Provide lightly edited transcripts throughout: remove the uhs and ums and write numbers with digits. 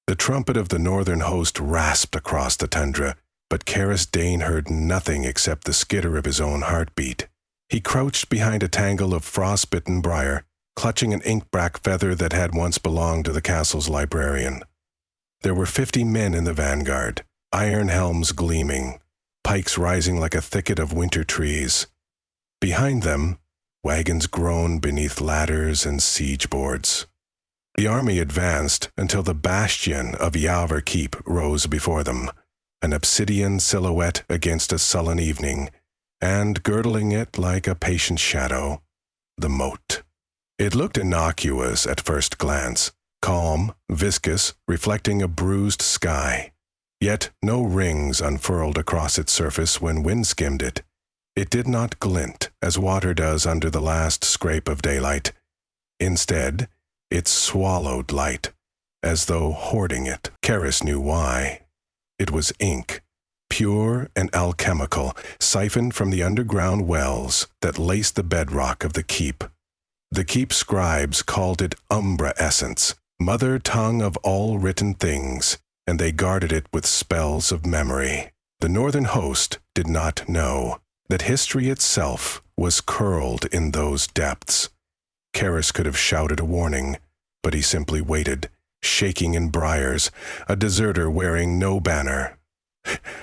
The trumpet of the northern host rasped across the tundra, but Karis Dane heard nothing except the skitter of his own heartbeat. He crouched behind a tangle of frost-bitten briar, clutching an ink-black feather that had once belonged to the castle's librarian. There were 50 men in the vanguard, iron helms gleaming, pikes rising like a thicket of winter trees. Behind them, wagons groaned beneath ladders and siege boards. The army advanced until the bastion of Yavr Keep rose before them, an obsidian silhouette against a sullen evening, and girdling it like a patient shadow, the moat. It looked innocuous at first glance, calm, viscous, reflecting a bruised sky. Yet no rings unfurled across its surface when wind skimmed it. It did not glint as water does under the last scrape of daylight. Instead, it swallowed light, as though hoarding it. Karis knew why. It was ink, pure and alchemical, siphoned from the underground wells that laced the bedrock of the keep. The keep scribes called it umbra essence, mother tongue of all written things, and they guarded it with spells of memory. The northern host did not know that history itself was curled in those depths. Karis could have shouted a warning, but he simply waited, shaking in briars, a deserter wearing no banner.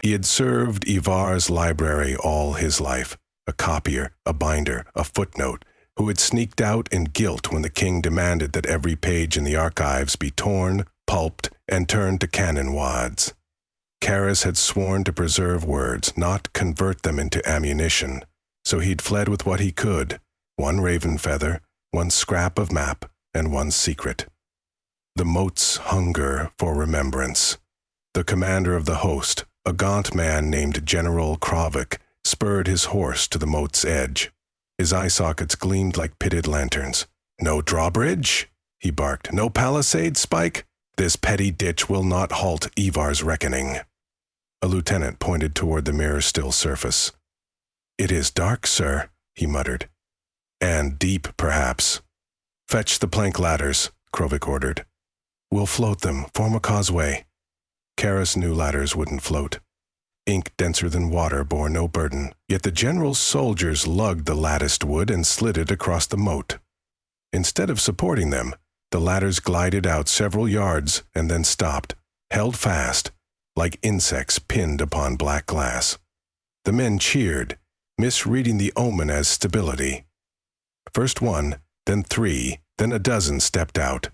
He had served Ivar's library all his life, a copier, a binder, a footnote, who had sneaked out in guilt when the king demanded that every page in the archives be torn, pulped, and turned to cannon wads. Karis had sworn to preserve words, not convert them into ammunition, so he'd fled with what he could, one raven feather, one scrap of map, and one secret. The moat's hunger for remembrance. The commander of the host, a gaunt man named General Gothic, spurred his horse to the moat's edge. His eye sockets gleamed like pitted lanterns. "No drawbridge?" he barked. "No palisade spike? This petty ditch will not halt Ivar's reckoning." A lieutenant pointed toward the mirror-still surface. "It is dark, sir," he muttered. "And deep, perhaps." "Fetch the plank ladders," Gothic ordered. "We'll float them. Form a causeway." Karis knew ladders wouldn't float. Ink denser than water bore no burden, yet the general's soldiers lugged the latticed wood and slid it across the moat. Instead of supporting them, the ladders glided out several yards and then stopped, held fast, like insects pinned upon black glass. The men cheered, misreading the omen as stability. First one, then 3, then a dozen stepped out.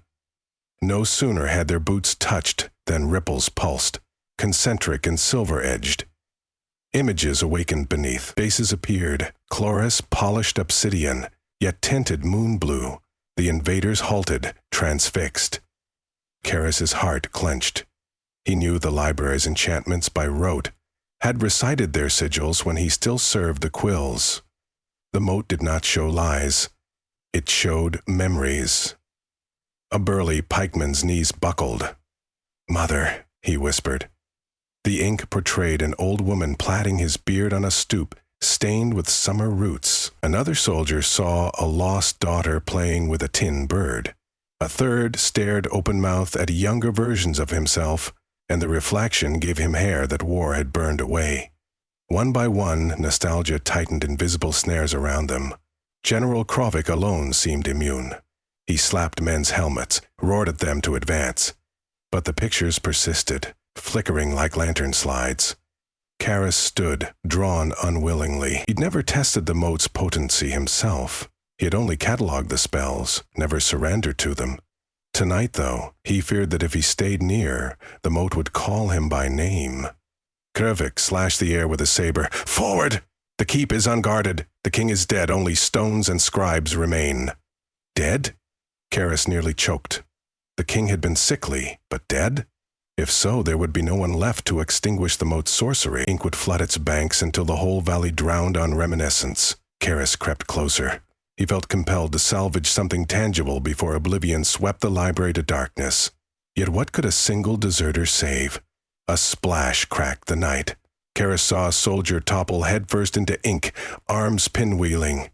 No sooner had their boots touched than ripples pulsed, concentric and silver-edged. Images awakened beneath. Faces appeared, chlorous, polished obsidian, yet tinted moon blue. The invaders halted, transfixed. Karis's heart clenched. He knew the library's enchantments by rote, had recited their sigils when he still served the quills. The moat did not show lies. It showed memories. A burly pikeman's knees buckled. "Mother," he whispered. The ink portrayed an old woman plaiting his beard on a stoop, stained with summer roots. Another soldier saw a lost daughter playing with a tin bird. A third stared open-mouthed at younger versions of himself, and the reflection gave him hair that war had burned away. One by one, nostalgia tightened invisible snares around them. General Gothic alone seemed immune. He slapped men's helmets, roared at them to advance. But the pictures persisted, flickering like lantern slides. Karis stood, drawn unwillingly. He'd never tested the moat's potency himself. He had only catalogued the spells, never surrendered to them. Tonight, though, he feared that if he stayed near, the moat would call him by name. Gothic slashed the air with a saber. "Forward! The keep is unguarded. The king is dead. Only stones and scribes remain." "Dead?" Karis nearly choked. The king had been sickly, but dead? If so, there would be no one left to extinguish the moat's sorcery. Ink would flood its banks until the whole valley drowned on reminiscence. Karis crept closer. He felt compelled to salvage something tangible before oblivion swept the library to darkness. Yet what could a single deserter save? A splash cracked the night. Karis saw a soldier topple headfirst into ink, arms pinwheeling.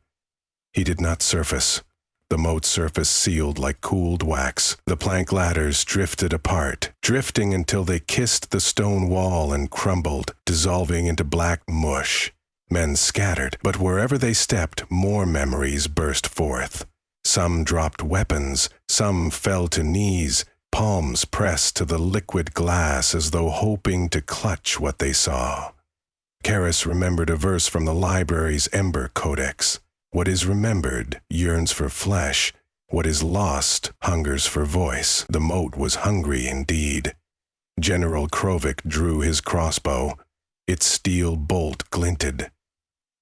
He did not surface. the moat surface sealed like cooled wax. The plank ladders drifted apart, drifting until they kissed the stone wall and crumbled, dissolving into black mush. Men scattered, but wherever they stepped, more memories burst forth. Some dropped weapons, some fell to knees, palms pressed to the liquid glass as though hoping to clutch what they saw. Karis remembered a verse from the library's Ember Codex. What is remembered yearns for flesh. What is lost hungers for voice. The moat was hungry indeed. General Krovic drew his crossbow. Its steel bolt glinted.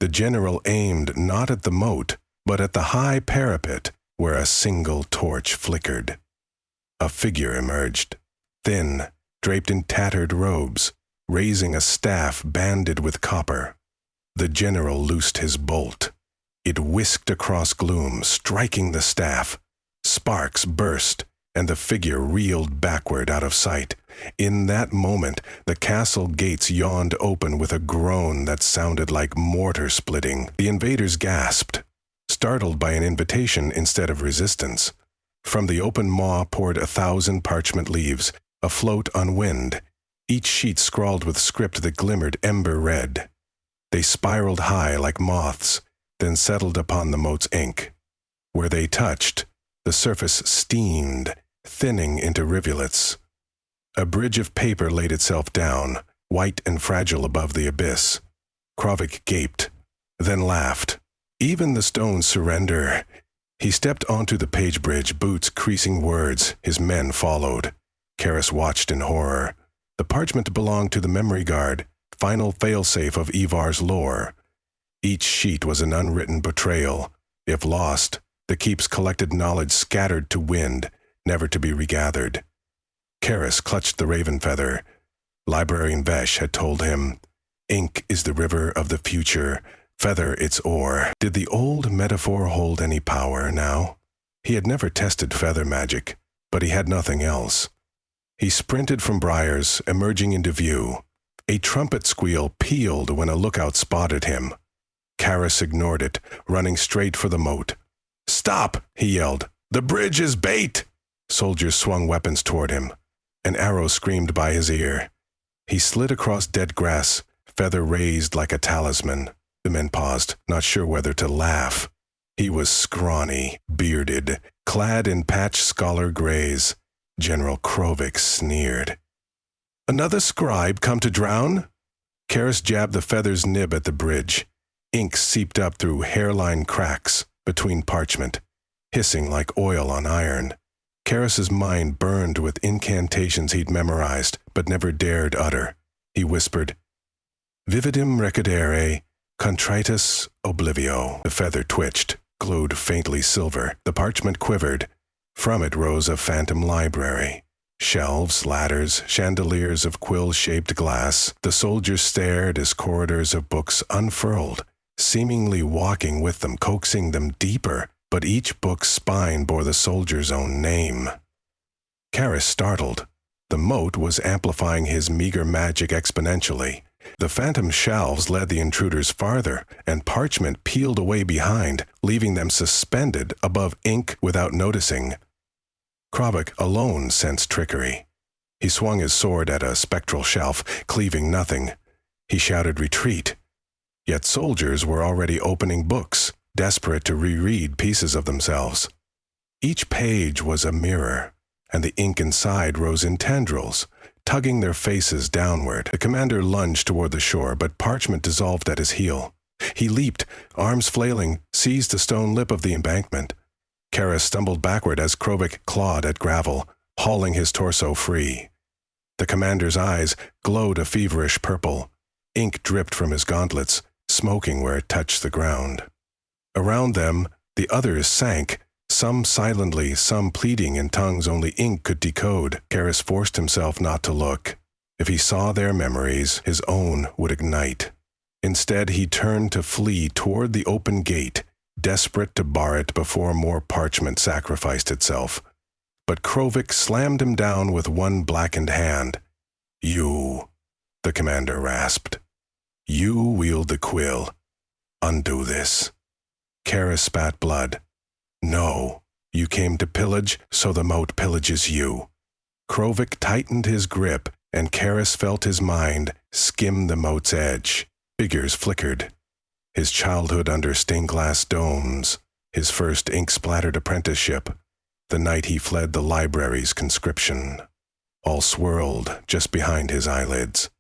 The general aimed not at the moat, but at the high parapet where a single torch flickered. A figure emerged, thin, draped in tattered robes, raising a staff banded with copper. The general loosed his bolt. It whisked across gloom, striking the staff. Sparks burst, and the figure reeled backward out of sight. In that moment, the castle gates yawned open with a groan that sounded like mortar splitting. The invaders gasped, startled by an invitation instead of resistance. From the open maw poured 1,000 parchment leaves, afloat on wind, each sheet scrawled with script that glimmered ember red. They spiraled high like moths, then settled upon the moat's ink. Where they touched, the surface steamed, thinning into rivulets. A bridge of paper laid itself down, white and fragile above the abyss. Krovic gaped, then laughed. Even the stones surrender. He stepped onto the page bridge, boots creasing words. His men followed. Karis watched in horror. The parchment belonged to the memory guard, final failsafe of Ivar's lore. Each sheet was an unwritten betrayal. If lost, the keep's collected knowledge scattered to wind, never to be regathered. Karis clutched the raven feather. Librarian Vesh had told him, "Ink is the river of the future, feather its oar." Did the old metaphor hold any power now? He had never tested feather magic, but he had nothing else. He sprinted from briars, emerging into view. A trumpet squeal pealed when a lookout spotted him. Karis ignored it, running straight for the moat. "Stop!" he yelled. "The bridge is bait!" Soldiers swung weapons toward him. An arrow screamed by his ear. He slid across dead grass, feather raised like a talisman. The men paused, not sure whether to laugh. He was scrawny, bearded, clad in patched scholar grays. General Krovic sneered. "Another scribe come to drown?" Karis jabbed the feather's nib at the bridge. Ink seeped up through hairline cracks between parchment, hissing like oil on iron. Karis's mind burned with incantations he'd memorized, but never dared utter. He whispered, "Vividum recadere, contritus oblivio." The feather twitched, glowed faintly silver. The parchment quivered. From it rose a phantom library. Shelves, ladders, chandeliers of quill-shaped glass. The soldiers stared as corridors of books unfurled, seemingly walking with them, coaxing them deeper, but each book's spine bore the soldier's own name. Karis startled. The moat was amplifying his meager magic exponentially. The phantom shelves led the intruders farther, and parchment peeled away behind, leaving them suspended above ink without noticing. Krovic alone sensed trickery. He swung his sword at a spectral shelf, cleaving nothing. He shouted retreat. Yet soldiers were already opening books, desperate to reread pieces of themselves. Each page was a mirror, and the ink inside rose in tendrils, tugging their faces downward. The commander lunged toward the shore, but parchment dissolved at his heel. He leaped, arms flailing, seized the stone lip of the embankment. Karis stumbled backward as Krovic clawed at gravel, hauling his torso free. The commander's eyes glowed a feverish purple. Ink dripped from his gauntlets, smoking where it touched the ground. Around them, the others sank, some silently, some pleading in tongues only ink could decode. Karis forced himself not to look. If he saw their memories, his own would ignite. Instead, he turned to flee toward the open gate, desperate to bar it before more parchment sacrificed itself. But Krovic slammed him down with one blackened hand. "You," the commander rasped. "You wield the quill. Undo this." Karis spat blood. No, you came to pillage, so the moat pillages you. Krovic tightened his grip, and Karis felt his mind skim the moat's edge. Figures flickered. His childhood under stained-glass domes, his first ink-splattered apprenticeship, the night he fled the library's conscription. All swirled just behind his eyelids.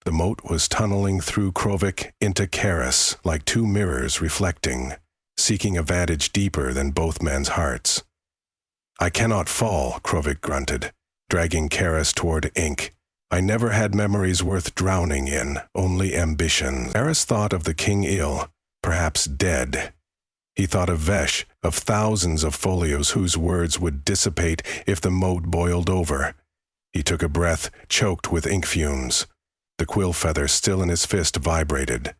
The moat was tunneling through Krovic into Karis like two mirrors reflecting, seeking a vantage deeper than both men's hearts. I cannot fall, Krovic grunted, dragging Karis toward ink. I never had memories worth drowning in, only ambition. Karis thought of the king ill, perhaps dead. He thought of Vesh, of thousands of folios whose words would dissipate if the moat boiled over. He took a breath, choked with ink fumes. The quill feather still in his fist vibrated.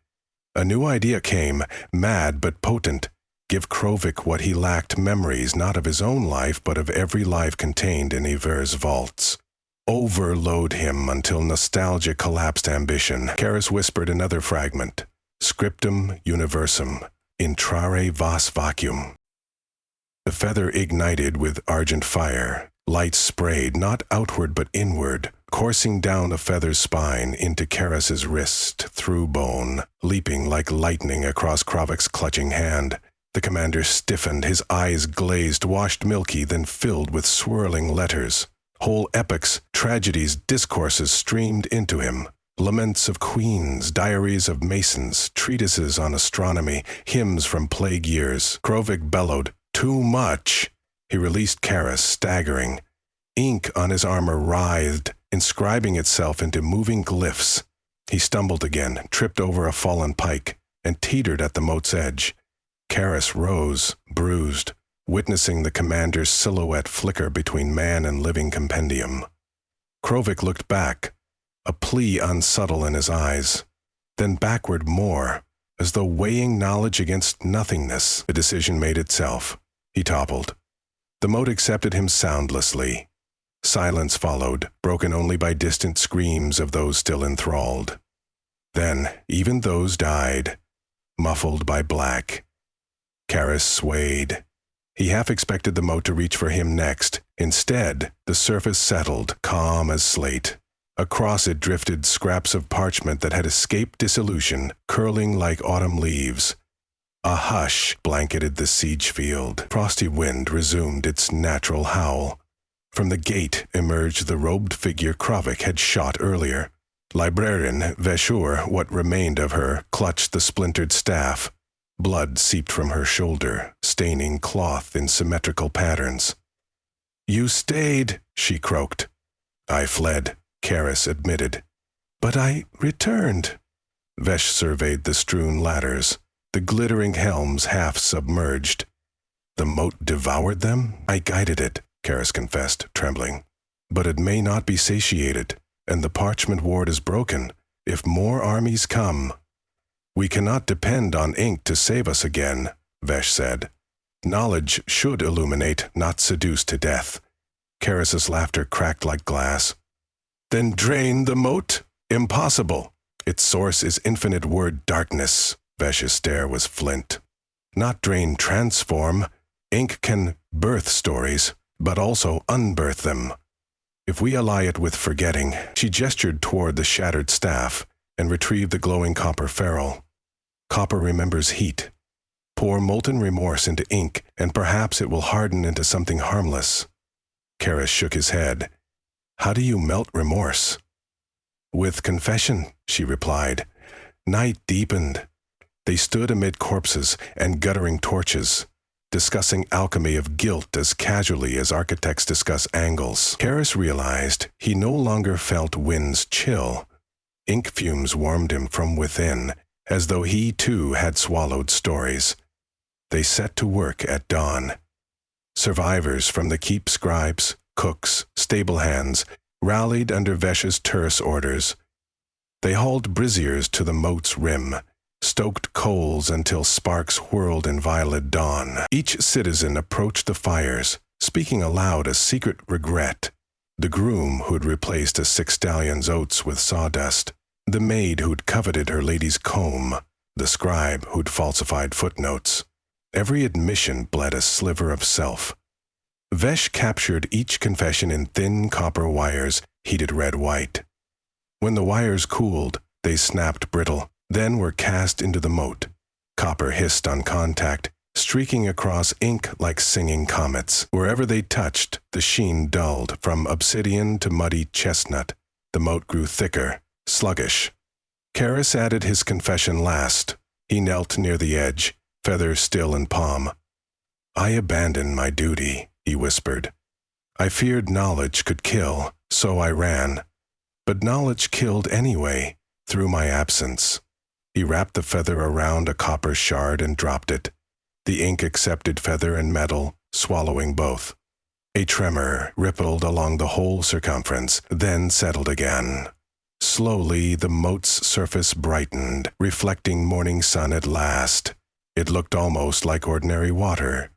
A new idea came, mad but potent. Give Krovic what he lacked, memories not of his own life but of every life contained in Iver's vaults. Overload him until nostalgia collapsed ambition. Karis whispered another fragment. Scriptum universum, intrare vas vacuum. The feather ignited with argent fire. Light sprayed, not outward but inward, coursing down the feather's spine into Karis's wrist, through bone, leaping like lightning across Krovic's clutching hand. The commander stiffened, his eyes glazed, washed milky, then filled with swirling letters. Whole epics, tragedies, discourses streamed into him. Laments of queens, diaries of masons, treatises on astronomy, hymns from plague years. Krovic bellowed, "Too much!" He released Karis, staggering. Ink on his armor writhed, inscribing itself into moving glyphs. He stumbled again, tripped over a fallen pike, and teetered at the moat's edge. Karis rose, bruised, witnessing the commander's silhouette flicker between man and living compendium. Krovic looked back, a plea unsubtle in his eyes, then backward more, as though weighing knowledge against nothingness. The decision made itself. He toppled. The moat accepted him soundlessly. Silence followed, broken only by distant screams of those still enthralled. Then, even those died, muffled by black. Karis swayed. He half expected the moat to reach for him next. Instead, the surface settled, calm as slate. Across it drifted scraps of parchment that had escaped dissolution, curling like autumn leaves. A hush blanketed the siege field. Frosty wind resumed its natural howl. From the gate emerged the robed figure Krovic had shot earlier. Librarian Veshur, what remained of her, clutched the splintered staff. Blood seeped from her shoulder, staining cloth in symmetrical patterns. "You stayed," she croaked. "I fled," Karis admitted. "But I returned." Vesh surveyed the strewn ladders, the glittering helms half submerged. "The moat devoured them?" "I guided it," Karis confessed, trembling. "But it may not be satiated, and the parchment ward is broken. If more armies come—" "We cannot depend on ink to save us again," Vesh said. "Knowledge should illuminate, not seduce to death." Karis's laughter cracked like glass. "Then drain the moat? Impossible. Its source is infinite word darkness." Vesh's stare was flint. "Not drain, transform. Ink can birth stories, but also unbirth them. If we ally it with forgetting," she gestured toward the shattered staff and retrieved the glowing copper ferrule. "Copper remembers heat. Pour molten remorse into ink, and perhaps it will harden into something harmless." Karis shook his head. "How do you melt remorse?" "With confession," she replied. Night deepened. They stood amid corpses and guttering torches, discussing alchemy of guilt as casually as architects discuss angles. Karis realized he no longer felt wind's chill. Ink fumes warmed him from within, as though he too had swallowed stories. They set to work at dawn. Survivors from the keep scribes, cooks, stable hands, rallied under Vesh's terse orders. They hauled braziers to the moat's rim, stoked coals until sparks whirled in violet dawn. Each citizen approached the fires, speaking aloud a secret regret. The groom who'd replaced a 6 stallions' oats with sawdust, the maid who'd coveted her lady's comb, the scribe who'd falsified footnotes. Every admission bled a sliver of self. Vesh captured each confession in thin copper wires heated red-white. When the wires cooled, they snapped brittle, then were cast into the moat. Copper hissed on contact, streaking across ink like singing comets. Wherever they touched, the sheen dulled, from obsidian to muddy chestnut. The moat grew thicker, sluggish. Karis added his confession last. He knelt near the edge, feather still in palm. "I abandoned my duty," he whispered. "I feared knowledge could kill, so I ran. But knowledge killed anyway, through my absence." He wrapped the feather around a copper shard and dropped it. The ink accepted feather and metal, swallowing both. A tremor rippled along the whole circumference, then settled again. Slowly, the moat's surface brightened, reflecting morning sun at last. It looked almost like ordinary water.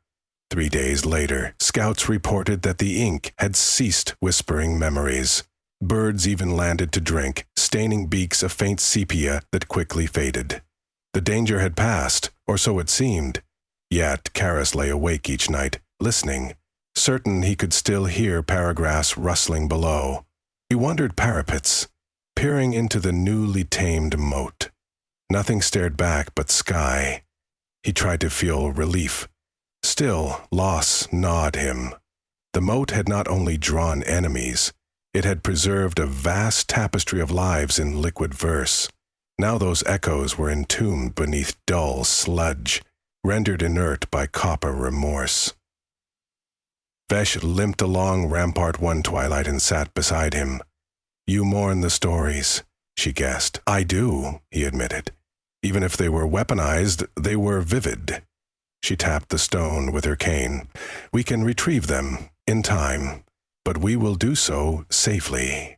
3 days later, scouts reported that the ink had ceased whispering memories. Birds even landed to drink, staining beaks a faint sepia that quickly faded. The danger had passed, or so it seemed. Yet Karis lay awake each night, listening, certain he could still hear paragraphs rustling below. He wondered parapets, peering into the newly tamed moat. Nothing stared back but sky. He tried to feel relief. Still, loss gnawed him. The moat had not only drawn enemies, it had preserved a vast tapestry of lives in liquid verse. Now those echoes were entombed beneath dull sludge, rendered inert by copper remorse. Vesh limped along Rampart one twilight and sat beside him. "You mourn the stories," she guessed. "I do," he admitted. "Even if they were weaponized, they were vivid." She tapped the stone with her cane. "We can retrieve them, in time, but we will do so safely.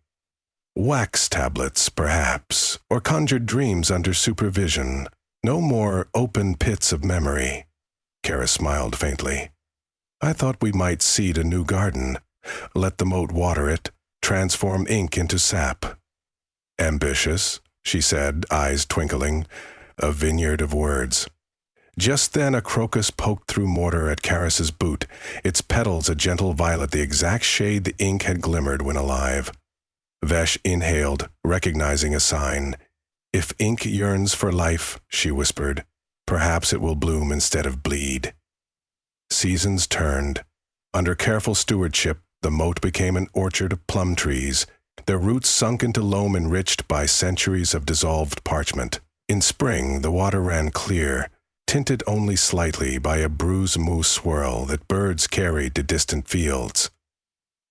Wax tablets, perhaps, or conjured dreams under supervision. No more open pits of memory." Karis smiled faintly. "I thought we might seed a new garden, let the moat water it, transform ink into sap." "Ambitious," she said, eyes twinkling. "A vineyard of words." Just then a crocus poked through mortar at Karis's boot, its petals a gentle violet, the exact shade the ink had glimmered when alive. Vesh inhaled, recognizing a sign. "If ink yearns for life," she whispered, "perhaps it will bloom instead of bleed." Seasons turned. Under careful stewardship, the moat became an orchard of plum trees, their roots sunk into loam enriched by centuries of dissolved parchment. In spring, the water ran clear, tinted only slightly by a bruise-mousse swirl that birds carried to distant fields.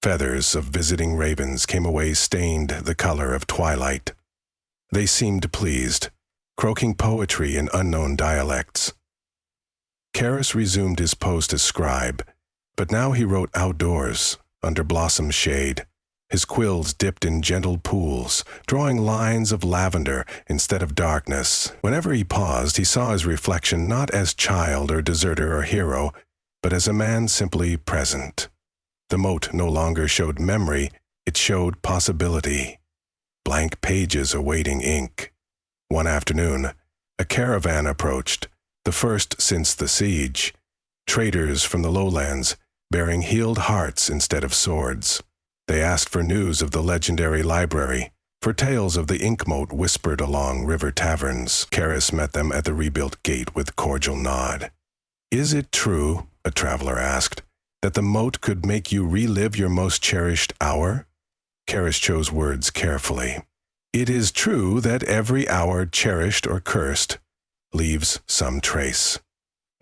Feathers of visiting ravens came away stained the color of twilight. They seemed pleased, croaking poetry in unknown dialects. Karis resumed his post as scribe, but now he wrote outdoors, under blossom shade. His quills dipped in gentle pools, drawing lines of lavender instead of darkness. Whenever he paused, he saw his reflection not as child or deserter or hero, but as a man simply present. The moat no longer showed memory, it showed possibility. Blank pages awaiting ink. One afternoon, a caravan approached, the first since the siege. Traders from the lowlands, bearing healed hearts instead of swords. They asked for news of the legendary library, for tales of the ink moat whispered along river taverns. Karis met them at the rebuilt gate with cordial nod. "Is it true," a traveler asked, "that the moat could make you relive your most cherished hour?" Karis chose words carefully. "It is true that every hour, cherished or cursed, leaves some trace.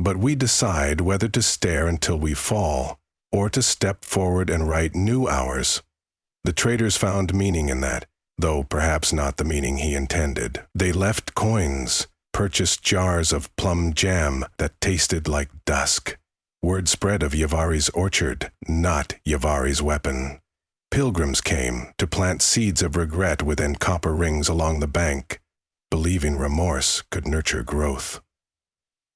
But we decide whether to stare until we fall, or to step forward and write new hours." The traders found meaning in that, though perhaps not the meaning he intended. They left coins, purchased jars of plum jam that tasted like dusk. Word spread of Yavari's orchard, not Yavari's weapon. Pilgrims came to plant seeds of regret within copper rings along the bank, believing remorse could nurture growth.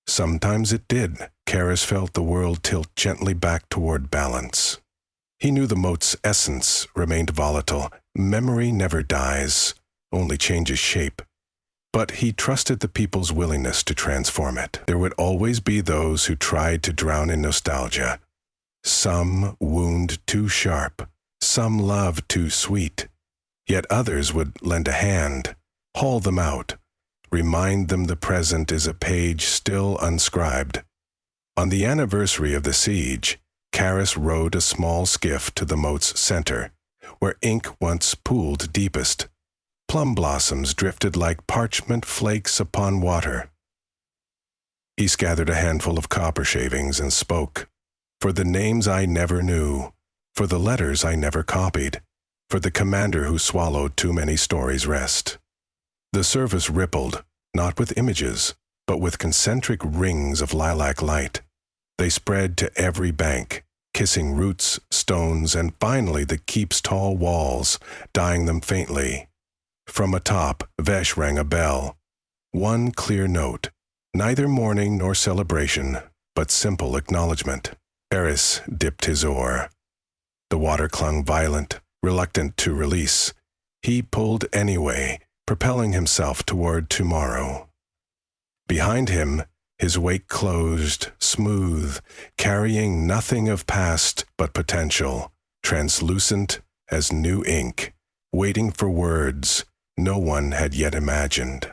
Sometimes it did. Karis felt the world tilt gently back toward balance. He knew the moat's essence remained volatile. Memory never dies, only changes shape. But he trusted the people's willingness to transform it. There would always be those who tried to drown in nostalgia. Some wound too sharp, some love too sweet. Yet others would lend a hand, haul them out, remind them the present is a page still unscribed. On the anniversary of the siege, Karis rowed a small skiff to the moat's center, where ink once pooled deepest. Plum blossoms drifted like parchment flakes upon water. He gathered a handful of copper shavings and spoke. For the names I never knew, for the letters I never copied, for the commander who swallowed too many stories' rest. The surface rippled, not with images, but with concentric rings of lilac light. They spread to every bank, kissing roots, stones, and finally the keep's tall walls, dyeing them faintly. From atop, Vesh rang a bell. One clear note, neither mourning nor celebration, but simple acknowledgement. Eris dipped his oar. The water clung violent, reluctant to release. He pulled anyway, propelling himself toward tomorrow. Behind him, his wake closed, smooth, carrying nothing of past but potential, translucent as new ink, waiting for words no one had yet imagined.